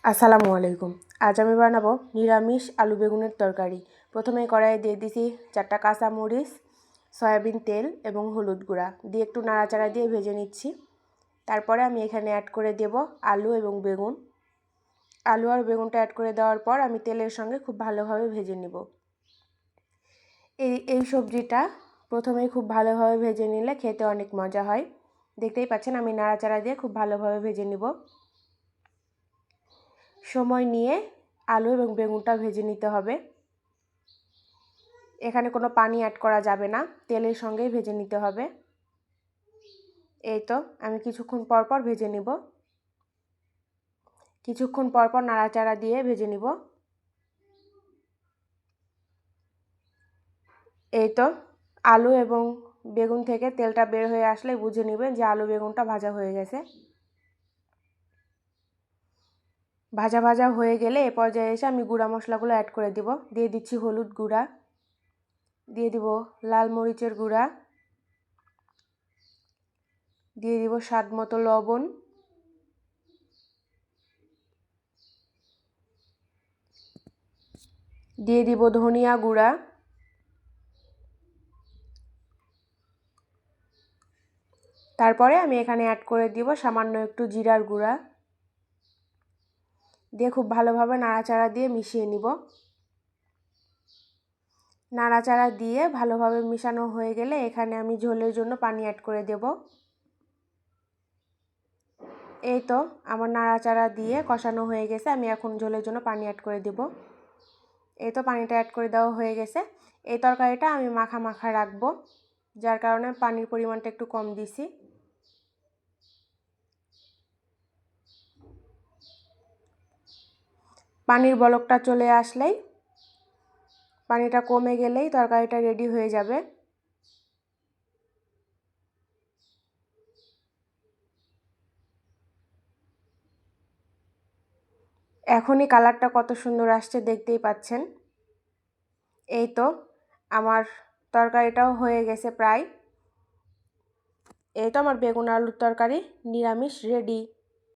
আসসালামু আলাইকুম। আজ আমি বানাবো নিরামিষ আলু বেগুনের তরকারি। প্রথমে কড়াইয়ে দিয়ে দিছি 4টা কাঁচামরিচ, সয়াবিন তেল এবং হলুদ গুঁড়া দিয়ে একটু নাড়াচাড়া দিয়ে ভেজে নিচ্ছি। তারপরে আমি এখানে অ্যাড করে দেব আলু এবং বেগুন। আলু আর বেগুনটা অ্যাড করে দেওয়ার পর আমি তেলের সঙ্গে খুব ভালোভাবে ভেজে নেব। এই সবজিটা প্রথমেই খুব ভালোভাবে ভেজে নিলে খেতে অনেক মজা হয়। দেখতেই পাচ্ছেন আমি নাড়াচাড়া দিয়ে খুব ভালোভাবে ভেজে নেব। সময় নিয়ে আলু এবং বেগুনটা ভেজে নিতে হবে। এখানে কোনো পানি অ্যাড করা যাবে না, তেলের সঙ্গেই ভেজে নিতে হবে। এই তো আমি কিছুক্ষণ পর পর ভেজে নিব। কিছুক্ষণ পর পর নাড়াচাড়া দিয়ে ভেজে নিব। এই তো আলু এবং বেগুন থেকে তেলটা বের হয়ে আসলে বুঝে নেবেন যে আলু বেগুনটা ভাজা হয়ে গেছে। ভাজা ভাজা হয়ে গেলে এ পর্যায়ে এসে আমি গুঁড়া মশলাগুলো অ্যাড করে দিব। দিয়ে দিচ্ছি হলুদ গুঁড়া, দিয়ে দিব লাল মরিচের গুঁড়া, দিয়ে দিব স্বাদ মতো লবণ, দিয়ে দিব ধনিয়া গুঁড়া, তারপরে আমি এখানে অ্যাড করে দিব সামান্য একটু জিরার গুঁড়া দিয়ে খুব ভালোভাবে নাড়াচাড়া দিয়ে মিশিয়ে নিব। নাড়াচাড়া দিয়ে ভালোভাবে মিশানো হয়ে গেলে এখানে আমি ঝোলের জন্য পানি অ্যাড করে দেব। এই তো আমার নাড়াচাড়া দিয়ে কষানো হয়ে গেছে, আমি এখন ঝোলের জন্য পানি অ্যাড করে দেব। এই তো পানিটা অ্যাড করে দেওয়া হয়ে গেছে। এই তরকারিটা আমি মাখা মাখা রাখবো, যার কারণে পানির পরিমাণটা একটু কম দিছি। পানির বলকটা চলে আসলেই, পানিটা কমে গেলেই তরকারিটা রেডি হয়ে যাবে। এখনই কালারটা কত সুন্দর আসছে দেখতেই পাচ্ছেন। এই তো আমার তরকারিটাও হয়ে গেছে প্রায়। এই তো আমার বেগুন আলুর তরকারি নিরামিষ রেডি।